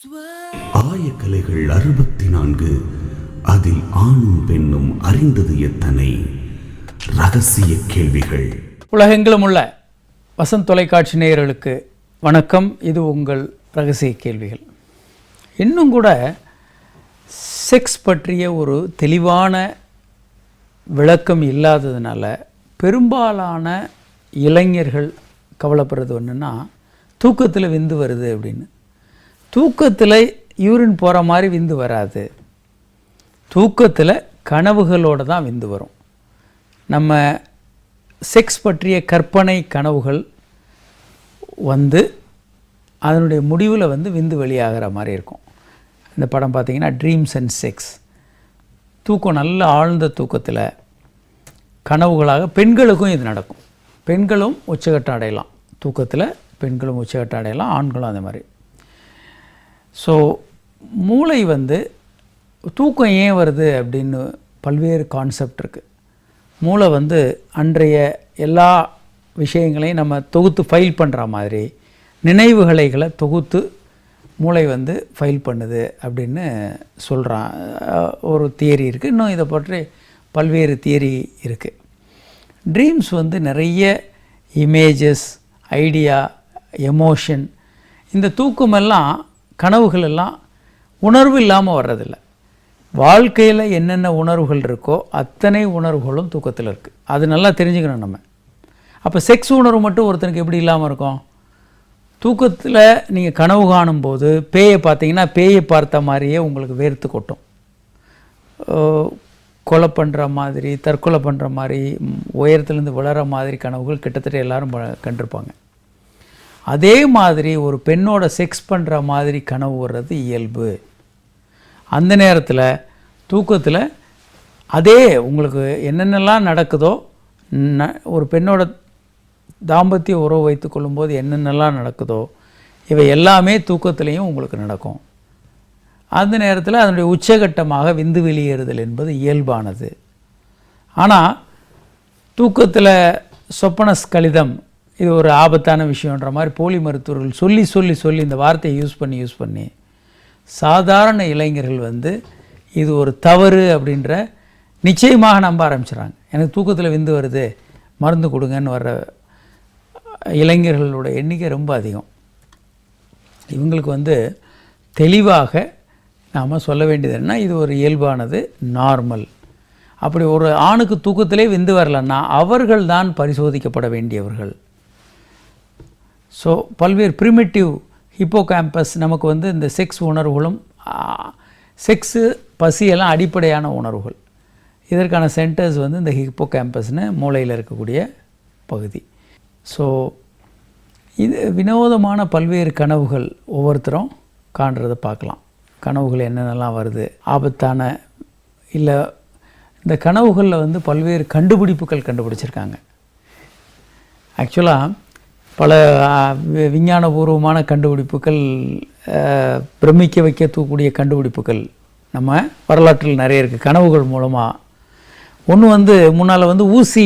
ஆயக்கலைகள் 64 அதில் ஆணும் பெண்ணும் அறிந்தது எத்தனை ரகசிய கேள்விகள். உலகெங்கிலும் உள்ள வசந்த் தொலைக்காட்சி நேயர்களுக்கு வணக்கம். இது உங்கள் ரகசிய கேள்விகள். இன்னும் கூட செக்ஸ் பற்றிய ஒரு தெளிவான விளக்கம் இல்லாததுனால பெரும்பாலான இளைஞர்கள் கவலைப்படுறது ஒன்றுன்னா தூக்கத்தில் விந்து வருது அப்படின்னு. தூக்கத்தில் யூரின் போகிற மாதிரி விந்து வராது. தூக்கத்தில் கனவுகளோடு தான் விந்து வரும். நம்ம செக்ஸ் பற்றிய கற்பனை கனவுகள் அதனுடைய முடிவில் விந்து வெளியாகிற மாதிரி இருக்கும். இந்த படம் பார்த்திங்கன்னா ட்ரீம்ஸ் அண்ட் செக்ஸ். தூக்கம் நல்ல ஆழ்ந்த தூக்கத்தில் கனவுகளாக பெண்களுக்கும் இது நடக்கும். பெண்களும் உச்சகட்டம் அடையலாம். தூக்கத்தில் பெண்களும் உச்சகட்டம் அடையலாம், ஆண்களும் அந்த மாதிரி. ஸோ மூளை தூக்கம் ஏன் வருது அப்படின்னு பல்வேறு கான்செப்ட் இருக்குது. மூளை அன்றைய எல்லா விஷயங்களையும் நம்ம தொகுத்து ஃபைல் பண்ணுற மாதிரி நினைவுகளை தொகுத்து மூளை ஃபைல் பண்ணுது அப்படின்னு சொல்கிறான். ஒரு தியரி இருக்குது. இன்னும் இதை பற்றி பல்வேறு தியரி இருக்குது. ட்ரீம்ஸ் நிறைய இமேஜஸ், ஐடியா, எமோஷன், இந்த தூக்கமெல்லாம் கனவுகள் எல்லாம் உணர்வு இல்லாமல் வர்றதில்லை. வாழ்க்கையில் என்னென்ன உணர்வுகள் இருக்கோ அத்தனை உணர்வுகளும் தூக்கத்தில் இருக்குது. அது நல்லா தெரிஞ்சுக்கணும் நம்ம. அப்போ செக்ஸ் உணர்வு மட்டும் ஒருத்தனுக்கு எப்படி இல்லாமல் இருக்கும்? தூக்கத்தில் நீங்கள் கனவு காணும்போது பேயை பார்த்தீங்கன்னா பேயை பார்த்த மாதிரியே உங்களுக்கு வேர்த்து கொட்டும். கொலை பண்ணுற மாதிரி, தற்கொலை பண்ணுற மாதிரி, உயரத்துலேருந்து விழற மாதிரி கனவுகள் கிட்டத்தட்ட எல்லோரும் கண்டிருப்பாங்க. அதே மாதிரி ஒரு பெண்ணோட செக்ஸ் பண்ணுற மாதிரி கனவு வர்றது இயல்பு. அந்த நேரத்தில் தூக்கத்தில் அதே உங்களுக்கு என்னென்னலாம் நடக்குதோ, ஒரு பெண்ணோட தாம்பத்திய உறவு வைத்து கொள்ளும்போது என்னென்னலாம் நடக்குதோ இவை எல்லாமே தூக்கத்திலையும் உங்களுக்கு நடக்கும். அந்த நேரத்தில் அதனுடைய உச்சகட்டமாக விந்து வெளியேறுதல் என்பது இயல்பானது. ஆனால் தூக்கத்தில் சொப்பனஸ் கலிதம் இது ஒரு ஆபத்தான விஷயன்ற மாதிரி போலி மருத்துவர்கள் சொல்லி சொல்லி சொல்லி இந்த வார்த்தையை யூஸ் பண்ணி சாதாரண இளைஞர்கள் இது ஒரு தவறு அப்படின்ற நிச்சயமாக நம்ப ஆரம்பிச்சிடறாங்க. எனக்கு தூக்கத்தில் விந்து வருது, மருந்து கொடுங்கன்னு வர்ற இளைஞர்களோட எண்ணிக்கை ரொம்ப அதிகம். இவங்களுக்கு தெளிவாக நாம் சொல்ல வேண்டியது என்ன, இது ஒரு இயல்பானது, நார்மல். அப்படி ஒரு ஆணுக்கு தூக்கத்திலே விந்து வரலன்னா அவர்கள் தான் பரிசோதிக்கப்பட வேண்டியவர்கள். ஸோ பல்வேறு ப்ரிமிட்டிவ் ஹிப்போகேம்பஸ் நமக்கு இந்த செக்ஸ் உணர்வுகளும் செக்ஸு பசியெல்லாம் அடிப்படையான உணர்வுகள். இதற்கான சென்டர்ஸ் இந்த ஹிப்போகேம்பஸ்னு மூளையில் இருக்கக்கூடிய பகுதி. ஸோ இது வினோதமான பல்வேறு கனவுகள் ஒவ்வொருத்தரும் காண்றதை பார்க்கலாம். கனவுகள் என்னென்னலாம் வருது, ஆபத்தான இல்லை. இந்த கனவுகளில் பல்வேறு கண்டுபிடிப்புகள் கண்டுபிடிச்சிருக்காங்க. ஆக்சுவலாக பல விஞ்ஞானபூர்வமான கண்டுபிடிப்புகள், பிரமிக்க வைக்கக்கூடிய கண்டுபிடிப்புகள் நம்ம வரலாற்றில் நிறைய இருக்குது கனவுகள் மூலமாக. ஒன்று முன்னால் ஊசி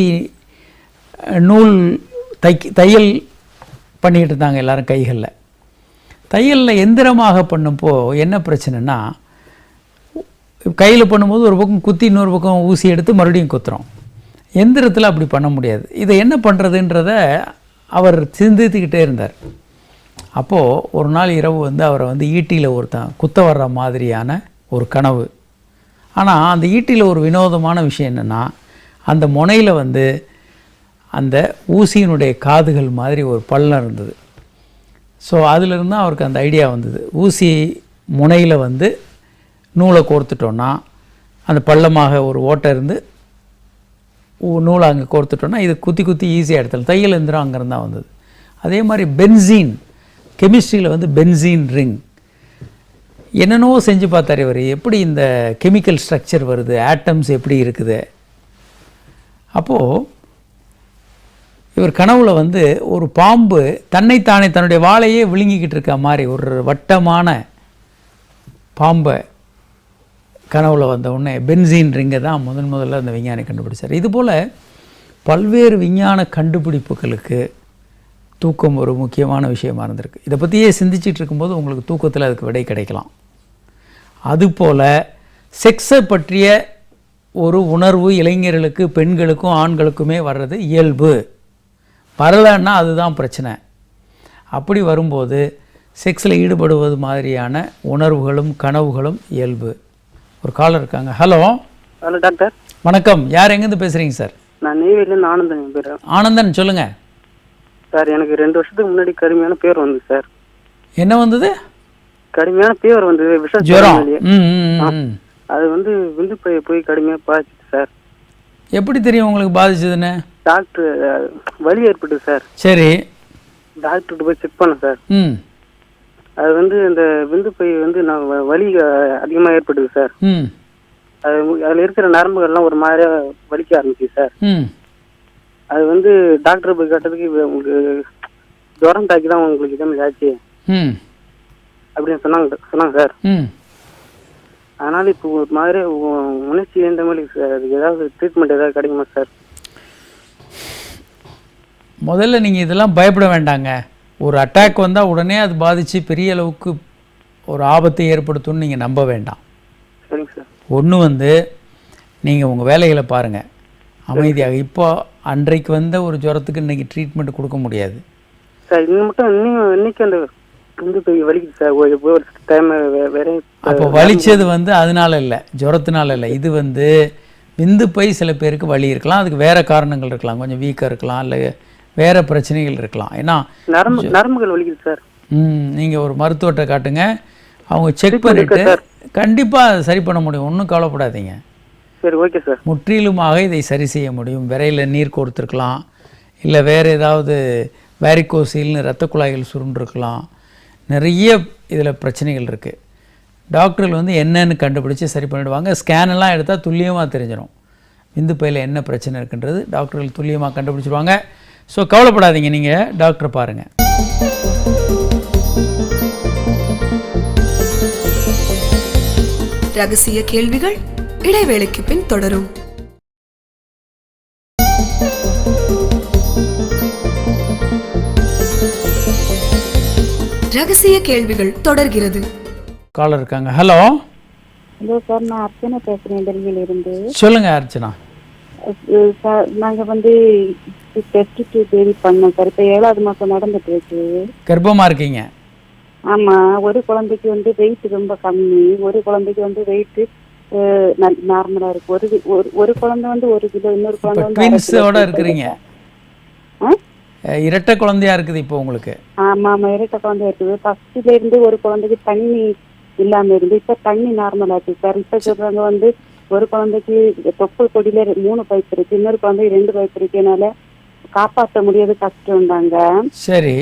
நூல் தையல் பண்ணிக்கிட்டு இருந்தாங்க எல்லோரும் கைகளில். தையலில் எந்திரமாக பண்ணும்போ என்ன பிரச்சனைனா, கையில் பண்ணும்போது ஒரு பக்கம் குத்தி இன்னொரு பக்கம் ஊசி எடுத்து மறுபடியும் குத்துறோம். எந்திரத்தில் அப்படி பண்ண முடியாது. இதை என்ன பண்ணுறதுன்றத அவர் சிந்தித்துக்கிட்டே இருந்தார். அப்போது ஒரு நாள் இரவு அவரை ஈட்டியில் ஒருத்தன் குத்த வர்ற மாதிரியான ஒரு கனவு. ஆனால் அந்த ஈட்டியில் ஒரு வினோதமான விஷயம் என்னென்னா, அந்த முனையில் அந்த ஊசியினுடைய காதுகள் மாதிரி ஒரு பள்ளம் இருந்தது. ஸோ அதிலிருந்து அவருக்கு அந்த ஐடியா வந்தது. ஊசி முனையில் நூலை கோர்த்துட்டோன்னா அந்த பள்ளமாக ஒரு ஓட்டை இருந்து நூலை அங்கே கோர்த்துட்டோன்னா இது குத்தி குத்தி ஈஸியாக எடுத்தலாம். தையல் எந்திரம் அங்கேருந்து தான் வந்தது. அதே மாதிரி பென்சீன், கெமிஸ்ட்ரியில் பென்சீன் ரிங் என்னென்னவோ செஞ்சு பார்த்தார் இவர். எப்படி இந்த கெமிக்கல் ஸ்ட்ரக்சர் வருது, ஆட்டம்ஸ் எப்படி இருக்குது. அப்போது இவர் கனவில் ஒரு பாம்பு தன்னைத்தானே தன்னுடைய வாழையே விழுங்கிக்கிட்டு இருக்க மாதிரி ஒரு வட்டமான பாம்பை கனவில் உடனே பென்சீன் ரிங்கை தான் முதல்ல அந்த விஞ்ஞானி கண்டுபிடிச்சார். இதுபோல் பல்வேறு விஞ்ஞான கண்டுபிடிப்புகளுக்கு தூக்கம் ஒரு முக்கியமான விஷயமா இருந்திருக்கு. இதை பற்றியே சிந்திச்சிட்டு இருக்கும்போது உங்களுக்கு தூக்கத்தில் அதுக்கு விடை கிடைக்கலாம். அதுபோல் செக்ஸை பற்றிய ஒரு உணர்வு இளைஞர்களுக்கு, பெண்களுக்கும் ஆண்களுக்குமே வர்றது இயல்பு. வரலைன்னா அதுதான் பிரச்சனை. அப்படி வரும்போது செக்ஸில் ஈடுபடுவது மாதிரியான உணர்வுகளும் கனவுகளும் இயல்பு. ஒரு காலர் இருக்காங்க. ஹலோ. Hello doctor. வணக்கம். யார் எங்கேருந்து பேசுகிறீங்க சார்? நான் நெய்வேலியிலேருந்து ஆனந்தன் பேசுகிறேன். ஆனந்தன் சொல்லுங்கள் சார். எனக்கு 2 வருஷத்துக்கு முன்னாடி கடுமையான ஃபீவர் வந்தது சார். என்ன வந்தது? கடுமையான ஃபீவர் வந்தது, ஜுரம். அது வந்து விந்து போய் கடுமையாக பாதிச்சுது சார். எப்படி தெரியும் உங்களுக்கு பாதிச்சதுன்னு? டாக்டர் வலி ஏற்பட்டு சார். சரி. டாக்டர்கிட்ட போய் செக் பண்ணேன் சார். அது வந்து இந்த விந்து பை வந்து நான் வலி அதிகமாக ஏற்பட்டுது சார். அது அதில் இருக்கிற நரம்புகள்லாம் ஒரு மாதிரியா வலிக்க ஆரம்பிச்சு சார். அது வந்து டாக்டர் போய் கேட்டதுக்கு உங்களுக்கு ஜுரம் தாக்கி தான் உங்களுக்கு இதே மாதிரி ஆச்சு அப்படின்னு சொன்னாங்க சார். அதனால இப்போ ஒரு மாதிரி உணர்ச்சி இந்த மாதிரி அதுக்கு ஏதாவது ட்ரீட்மெண்ட் ஏதாவது கிடைக்குமா சார்? முதல்ல நீங்கள் இதெல்லாம் பயப்பட வேண்டாங்க. ஒரு அட்டாக் வந்தால் உடனே அது பாதித்து பெரிய அளவுக்கு ஒரு ஆபத்தை ஏற்படுத்தும்னு நீங்கள் நம்ப வேண்டாம். சரிங்க சார். ஒன்று வந்து நீங்கள் உங்கள் வேலைகளை பாருங்கள் அமைதியாக. இப்போ அன்றைக்கு வந்த ஒரு ஜுரத்துக்கு இன்றைக்கி ட்ரீட்மெண்ட் கொடுக்க முடியாது சார். இன்னும் மட்டும் இன்னைக்கு அந்த விந்து பை வலிக்குது சார். ஒரு டைம் வேற. அப்போ வலிச்சது வந்து அதனால இல்லை, ஜுரத்தினால இல்லை. இது வந்து விந்து பை சில பேருக்கு வலி இருக்கலாம், அதுக்கு வேறு காரணங்கள் இருக்கலாம். கொஞ்சம் வீக்காக இருக்கலாம், இல்லை வேறு பிரச்சனைகள் இருக்கலாம். ஏன்னா நரம்புகள் வலிக்குது சார். நீங்கள் ஒரு மருத்துவத்தை காட்டுங்க, அவங்க செக் பண்ணிவிட்டு கண்டிப்பாக சரி பண்ண முடியும். ஒன்றும் கவலைப்படாதீங்க. சரி, ஓகே சார். முற்றிலுமாக இதை சரி செய்ய முடியும். விரையில் நீர் கொடுத்துருக்கலாம், இல்லை வேறு ஏதாவது வேரிகோசீல்னு இரத்த குழாய்கள் சுருண்டிருக்கலாம். நிறைய இதில் பிரச்சனைகள் இருக்குது. டாக்டர்கள் வந்து என்னன்னு கண்டுபிடிச்சி சரி பண்ணிவிடுவாங்க. ஸ்கேனெல்லாம் எடுத்தால் துல்லியமாக தெரிஞ்சிடும் விந்து பையில் என்ன பிரச்சனை இருக்குன்றது. டாக்டர்கள் துல்லியமாக கண்டுபிடிச்சிடுவாங்க. ஸோ கவலைப்படாதீங்க, நீங்கள் டாக்டரை பாருங்கள். ரகசிய கேள்விகள் இடைவேளைக்கு பின் தொடரும். ரகசிய கேள்விகள் தொடர்கிறது. காலர் இருக்காங்க. ஹலோ. ஹலோ சார், நான் அர்ச்சனா பேசுறேன் டெல்லியில இருந்து. சொல்லுங்க அர்ச்சனா. சார், நாங்க வந்து டெஸ்ட் பேபி பண்ணோம் சார். இப்போ 7வது மாசம் நடந்துட்டு இருக்கு. கர்ப்பமா இருக்கீங்க? ஆமா. ஒரு குழந்தைக்கு வந்து வெயிட் ரொம்ப கம்மி, ஒரு குழந்தைக்கு வந்து வெயிட் நார்மலா இருக்கு. ஒரு குழந்தை வந்து 1 கிலோ, இன்னொரு குழந்தை வந்து ட்வின்ஸோட இருக்கிறீங்க. இரட்டை குழந்தையா இருக்குது இப்போ உங்களுக்கு? ஆமா ஆமா, இரட்டை குழந்தை இருக்குது. ஃபர்ஸ்ட்ல இருந்து ஒரு குழந்தைக்கு தண்ணி இல்லாம இருந்து இப்ப தண்ணி நார்மல் ஆச்சு சார். இப்ப சொல்றாங்க வந்து ஒரு குழந்தைக்கு தொப்புள் கொடியில 3 பைப் இருக்கு, இன்னொரு குழந்தைக்கு 2 பைப் இருக்கனால காப்பாற்ற முடியாது, கஷ்டம் தாங்க. சரி.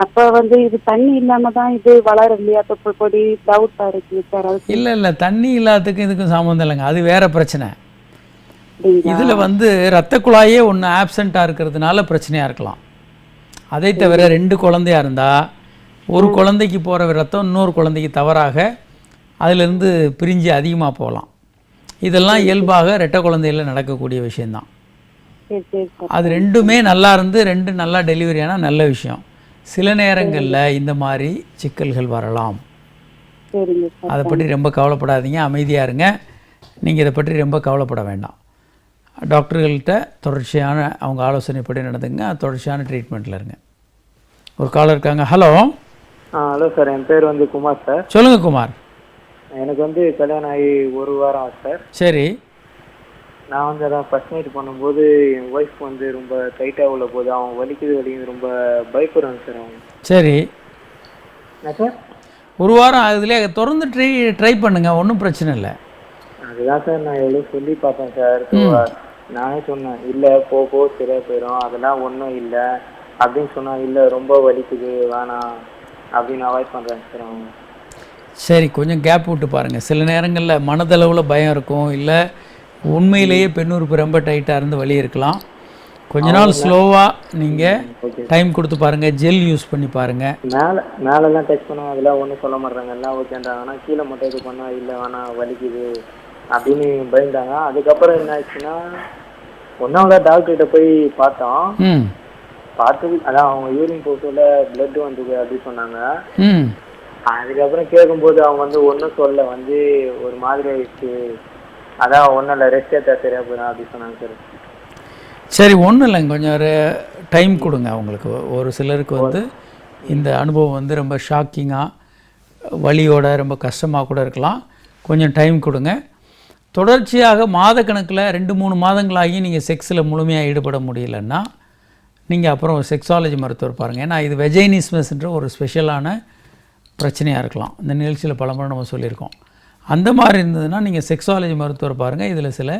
அப்ப வந்து இது தண்ணி இல்லாம தான் இது வளர இல்லையா தொப்புள் கொடி? டவுட்டா இருக்கு சார். இல்ல தண்ணி இல்லாததுக்கும் இதுக்கும் சம்மந்தம் இல்லைங்க, அது வேற பிரச்சனை. இதுல வந்து ரத்த குழாயே ஒன்று ஆப்சண்டா இருக்கிறதுனால பிரச்சனையா இருக்கலாம். அதை தவிர 2 குழந்தையா இருந்தா ஒரு குழந்தைக்கு போற ரத்தம் இன்னொரு குழந்தைக்கு தவறாக அதிலிருந்து பிரிஞ்சு அதிகமாக போகலாம். இதெல்லாம் இயல்பாக ரெட்டை குழந்தையில நடக்கக்கூடிய விஷயம்தான். அது 2மே நல்லா இருந்து 2 நல்லா டெலிவரி ஆனால் நல்ல விஷயம். சில நேரங்களில் இந்த மாதிரி சிக்கல்கள் வரலாம். அதை பற்றி ரொம்ப கவலைப்படாதீங்க, அமைதியாக இருங்க. நீங்கள் இதை பற்றி ரொம்ப கவலைப்பட வேண்டாம். டாக்டர்கள்ட்ட தொடர்ச்சியான அவங்க ஆலோசனைப்படி நடந்துங்க, தொடர்ச்சியான ட்ரீட்மெண்ட்டில் இருங்க. ஒரு காலர் இருக்காங்க. ஹலோ. ஹலோ சார், என் பேர் வந்து குமார் சார். சொல்லுங்கள் குமார். எனக்கு வந்து கல்யாணம் ஆகி 1 வாரம் ஆச்சு சார். சரி. நான் வந்து அதான் ஃபர்ஸ்ட் நைட் பண்ணும்போது என் ஒய்ஃப் வந்து ரொம்ப டைட்டாக உள்ள போது அவங்க வலிக்குது ரொம்ப பயப்படுறாங்க சார் அவங்க. சரி. என்ன சார்? 1 வாரம் ஆகுதுலேயே தொடர்ந்து ட்ரை பண்ணுங்க, ஒன்றும் பிரச்சனை இல்லை. அதுதான் சார் நான் எவ்வளோ சொல்லி பார்த்தேன் சார். நானே சொன்னேன், இல்லை போ சரியாக போயிடும், அதெல்லாம் ஒன்றும் இல்லை அப்படின்னு சொன்னால், இல்லை ரொம்ப வலிக்குது வேணாம் அப்படின்னு அவாய்ட் பண்ணுறாங்க சார் அவங்க. சரி, கொஞ்சம் கேப் விட்டு பாருங்கள். சில நேரங்களில் மனதளவில் பயம் இருக்கும், இல்லை உண்மையிலேயே பெண்ணுறுப்பு ரொம்ப டைட்டாக இருந்து வலி இருக்கலாம். கொஞ்ச நாள் ஸ்லோவாக நீங்கள் டைம் கொடுத்து பாருங்கள், ஜெல் யூஸ் பண்ணி பாருங்கள். மேலெல்லாம் டச் பண்ணுவோம், அதெல்லாம் ஒன்றும் சொல்ல மாட்டாங்க, எல்லாம் ஓகேன்றாங்க. ஆனால் கீழே மட்டும் இது பண்ணால் இல்லை வேணாம் வலிக்குது அப்படின்னு பயந்தாங்க. அதுக்கப்புறம் என்ன ஆச்சுன்னா 1வது டாக்டர்கிட்ட போய் பார்த்தோம். பார்த்தது அதான் அவங்க யூரின் போட்டோல பிளட் வந்தது அப்படி சொன்னாங்க. ம் அதுக்கப்புறம் கேட்கும்போது அவங்க வந்து ஒன்றும் சொல்ல வந்து ஒரு மாதிரி ஆயிடுச்சு, அதான் ஒன்றும் இல்லை ரெஸ்ட் எடுத்தா சரியா போயிடும் அப்படி சொன்னாங்க சார். சரி, ஒன்றும் இல்லைங்க, கொஞ்சம் ஒரு டைம் கொடுங்க அவங்களுக்கு. ஒரு சிலருக்கு வந்து இந்த அனுபவம் வந்து ரொம்ப ஷாக்கிங்காக வலியோட ரொம்ப கஷ்டமாக கூட இருக்கலாம். கொஞ்சம் டைம் கொடுங்க. தொடர்ச்சியாக மாதக்கணக்கில் 2-3 மாதங்களாகி நீங்கள் செக்ஸில் முழுமையாக ஈடுபட முடியலன்னா நீங்கள் அப்புறம் ஒரு செக்ஸாலஜி மருத்துவர் பாருங்கள். ஏன்னா இது வெஜைனிஸ்மஸ்ன்ற ஒரு ஸ்பெஷலான பிரச்சனையாக இருக்கலாம். இந்த நிகழ்ச்சியில் பல முறை நம்ம சொல்லியிருக்கோம். அந்த மாதிரி இருந்ததுன்னா நீங்கள் செக்ஸாலஜி மருத்துவர் பாருங்கள். இதில் சில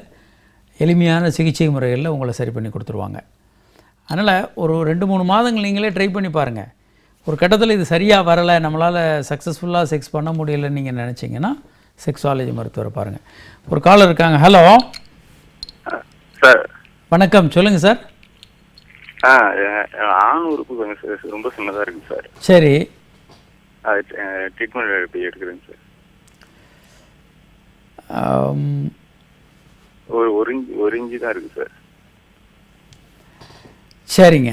எளிமையான சிகிச்சை முறைகளில் உங்களை சரி பண்ணி கொடுத்துருவாங்க. அதனால் ஒரு 2-3 மாதங்கள் நீங்களே ட்ரை பண்ணி பாருங்கள். ஒரு கட்டத்தில் இது சரியாக வரலை, நம்மளால் சக்ஸஸ்ஃபுல்லாக செக்ஸ் பண்ண முடியலைன்னு நீங்கள் நினச்சிங்கன்னா செக்ஸாலஜி மருத்துவரை பாருங்கள். ஒரு காலர் இருக்காங்க. Hello sir. வணக்கம், சொல்லுங்கள் சார். ஆண் உறுப்பு கொஞ்சம் ரொம்ப சின்னதாக இருக்குங்க சார். சரி, அது ட்ரீட்மெண்ட் எப்படி எடுக்கிறேங்க சார்? ஒரு இன்ச்சு தான் இருக்குது சார். சரிங்க.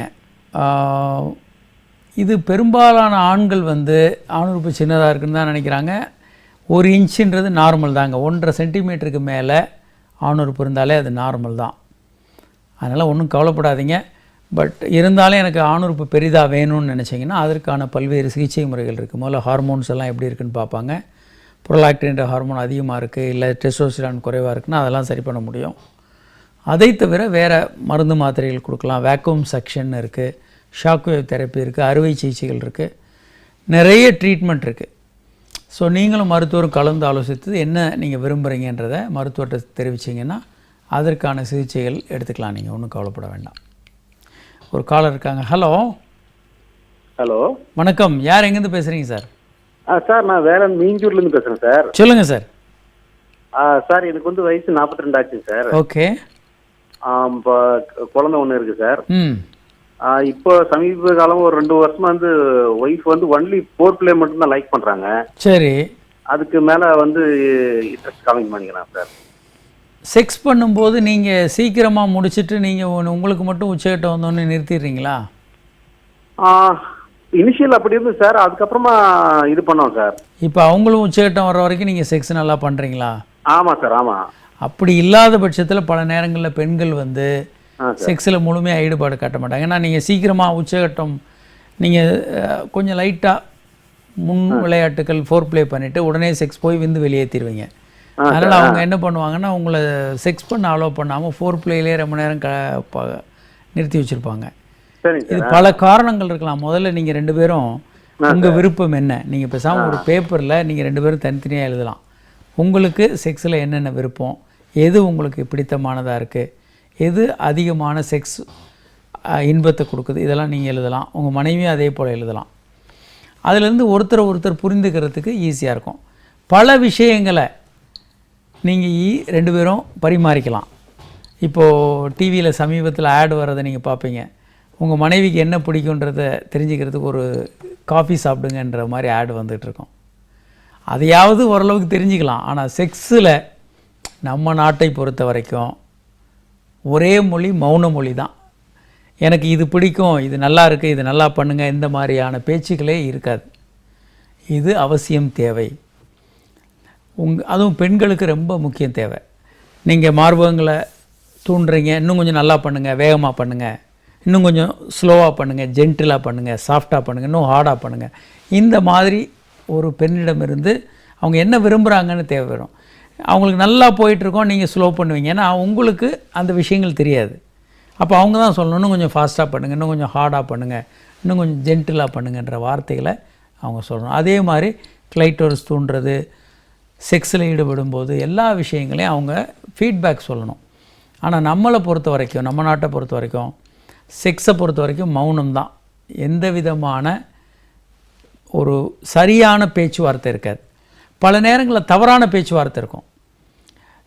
இது பெரும்பாலான ஆண்கள் வந்து ஆண் உறுப்பு சின்னதாக இருக்குன்னு தான் நினைக்கிறாங்க. 1 இன்ச்சுன்றது நார்மல் தாங்க. 1.5 சென்டிமீட்டருக்கு மேலே ஆண் உறுப்பு இருந்தாலே அது நார்மல் தான். அதனால் ஒன்றும் கவலைப்படாதீங்க. பட் இருந்தாலும் எனக்கு ஆண் உறுப்பு பெரிதாக வேணும்னு நினச்சிங்கன்னா அதற்கான பல்வேறு சிகிச்சை முறைகள் இருக்குது. முதல்ல ஹார்மோன்ஸ் எல்லாம் எப்படி இருக்குதுன்னு பார்ப்பாங்க. புரோலாக்டின்ற ஹார்மோன் அதிகமாக இருக்குது, இல்லை டெஸ்டோஸ்டிரான் குறைவாக இருக்குன்னா அதெல்லாம் சரி பண்ண முடியும். அதை தவிர வேறு மருந்து மாத்திரைகள் கொடுக்கலாம். வேக்யூம் சக்ஷன் இருக்குது, ஷாக் வேவ் தெரப்பி இருக்குது, அறுவை சிகிச்சைகள் இருக்குது, நிறைய ட்ரீட்மெண்ட் இருக்குது. ஸோ நீங்களும் மருத்துவரும் கலந்து ஆலோசித்து என்ன நீங்கள் விரும்புகிறீங்கன்றதை மருத்துவர்கிட்ட தெரிவிச்சிங்கன்னா அதற்கான சிகிச்சைகள் எடுத்துக்கலாம். நீங்கள் ஒன்றும் கவலைப்பட வேண்டாம். ஒரு காலர் இருக்காங்க. ஹலோ ஹலோ வணக்கம், யார் எங்கேருந்து பேசுகிறீங்க சார்? சார் நான் வேலன் மீஞ்சூர்லேருந்து பேசுகிறேன் சார். சொல்லுங்கள் சார். சார் எனக்கு வந்து வயசு 42 ஆச்சுங்க சார். ஓகே. இப்போ குழந்தை ஒன்று இருக்குது சார். ம் இப்போ சமீப காலம் ஒரு 2 வருஷமா வந்து ஒய்ஃப் வந்து ஒன்லி 4 மட்டும்தான் லைக் பண்ணுறாங்க. சரி, அதுக்கு மேலே வந்து இன்ட்ரெஸ்ட் காமிக்க மாட்டேங்கிறான் சார். செக்ஸ் பண்ணும்போது நீங்கள் சீக்கிரமாக முடிச்சுட்டு நீங்கள் உங்களுக்கு மட்டும் உச்சகட்டம் வந்தோன்னு நிறுத்திடுறீங்களா? இனிஷியல் அப்படி இருந்து சார், அதுக்கப்புறமா இது பண்ணோம் சார். இப்போ அவங்களும் உச்சகட்டம் வர்ற வரைக்கும் நீங்கள் செக்ஸ் நல்லா பண்ணுறீங்களா? ஆமாம் சார், ஆமாம். அப்படி இல்லாத பட்சத்தில் பல நேரங்களில் பெண்கள் வந்து செக்ஸில் முழுமையாக ஈடுபாடு காட்ட மாட்டாங்க. ஏன்னா நீங்கள் சீக்கிரமாக உச்சகட்டம் நீங்கள் கொஞ்சம் லைட்டாக முன் விளையாட்டுகள் ஃபோர்ப்ளே பண்ணிவிட்டு உடனே செக்ஸ் போய் விந்து வெளியேற்றிடுவீங்க. அதனால் அவங்க என்ன பண்ணுவாங்கன்னா உங்களை செக்ஸ் பண்ண அலோவ் பண்ணாமல் ஃபோர்ப்ளேலே ரொம்ப நேரம் நிறுத்தி வச்சுருப்பாங்க. இது பல காரணங்கள் இருக்கலாம். முதல்ல நீங்கள் 2 பேரும் உங்கள் விருப்பம் என்ன, நீங்கள் பேசாமல் ஒரு பேப்பரில் நீங்கள் 2 பேரும் தனித்தனியாக எழுதலாம். உங்களுக்கு செக்ஸில் என்னென்ன விருப்பம், எது உங்களுக்கு பிடித்தமானதாக இருக்குது, எது அதிகமான செக்ஸ் இன்பத்தை கொடுக்குது, இதெல்லாம் நீங்கள் எழுதலாம். உங்கள் மனைவியும் அதே போல் எழுதலாம். அதிலேருந்து ஒருத்தர் புரிந்துக்கிறதுக்கு ஈஸியாக இருக்கும். பல விஷயங்களை நீங்கள் 2 பேரும் பரிமாறிக்கலாம். இப்போது டிவியில் சமீபத்தில் ஆட் வர்றதை நீங்கள் பார்ப்பீங்க. உங்கள் மனைவிக்கு என்ன பிடிக்குன்றதை தெரிஞ்சுக்கிறதுக்கு ஒரு காஃபி சாப்பிடுங்கன்ற மாதிரி ஆட் வந்துகிட்ருக்கோம். அதையாவது ஓரளவுக்கு தெரிஞ்சுக்கலாம். ஆனால் செக்ஸில் நம்ம நாட்டை பொறுத்த வரைக்கும் ஒரே மொழி மௌன மொழி தான். எனக்கு இது பிடிக்கும், இது நல்லா இருக்குது, இது நல்லா பண்ணுங்கள், இந்த மாதிரியான பேச்சுக்களே இருக்காது. இது அவசியம் தேவை. அதுவும் பெண்களுக்கு ரொம்ப முக்கியம் தேவை. நீங்கள் மார்பகங்களை தூண்டுறீங்க, இன்னும் கொஞ்சம் நல்லா பண்ணுங்கள், வேகமாக பண்ணுங்கள், இன்னும் கொஞ்சம் ஸ்லோவாக பண்ணுங்கள், ஜென்டிலாக பண்ணுங்கள், சாஃப்டாக பண்ணுங்கள், இன்னும் ஹார்டாக பண்ணுங்கள். இந்த மாதிரி ஒரு பெண்ணிடமிருந்து அவங்க என்ன விரும்புகிறாங்கன்னு தேவை வரும். அவங்களுக்கு நல்லா போயிட்டுருக்கோம், நீங்கள் ஸ்லோ பண்ணுவீங்க. ஏன்னா உங்களுக்கு அந்த விஷயங்கள் தெரியாது. அப்போ அவங்க தான் சொல்லணும், இன்னும் கொஞ்சம் ஃபாஸ்ட்டாக பண்ணுங்கள், இன்னும் கொஞ்சம் ஹார்டாக பண்ணுங்கள், இன்னும் கொஞ்சம் ஜென்டிலாக பண்ணுங்கன்ற வார்த்தைகளை அவங்க சொல்லணும். அதே மாதிரி கிளைட்டோரஸ் தூண்டுறது, செக்ஸில் ஈடுபடும் போது எல்லா விஷயங்களையும் அவங்க ஃபீட்பேக் சொல்லணும். ஆனால் நம்மளை பொறுத்த வரைக்கும், நம்ம நாட்டை பொறுத்த வரைக்கும், செக்ஸை பொறுத்த வரைக்கும் மௌனம் தான். எந்த விதமான ஒரு சரியான பேச்சுவார்த்தை இருக்காது. பல நேரங்களில் தவறான பேச்சுவார்த்தை இருக்கும்.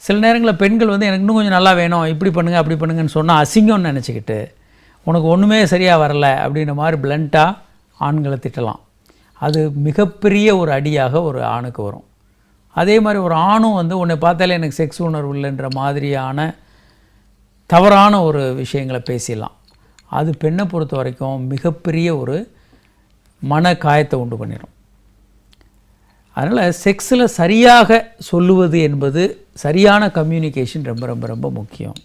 சில நேரங்களில் பெண்கள் வந்து எனக்கு இன்னும் கொஞ்சம் நல்லா வேணும், இப்படி பண்ணுங்கள் அப்படி பண்ணுங்கன்னு சொன்னால் அசிங்கம்னு நினச்சிக்கிட்டு உனக்கு ஒன்றுமே சரியாக வரலை அப்படின்ற மாதிரி பிளண்ட்டாக ஆண்களை திட்டலாம். அது மிகப்பெரிய ஒரு அடியாக ஒரு ஆணுக்கு வரும். அதே மாதிரி ஒரு ஆணும் வந்து உன்னை பார்த்தாலே எனக்கு செக்ஸ் உணர்வு இல்லைன்ற மாதிரியான தவறான ஒரு விஷயங்களை பேசிடலாம். அது பெண்ணை பொறுத்த வரைக்கும் மிகப்பெரிய ஒரு மன காயத்தை உண்டு பண்ணிடும். அதனால் செக்ஸில் சரியாக சொல்லுவது என்பது, சரியான கம்யூனிகேஷன் ரொம்ப ரொம்ப ரொம்ப முக்கியம்.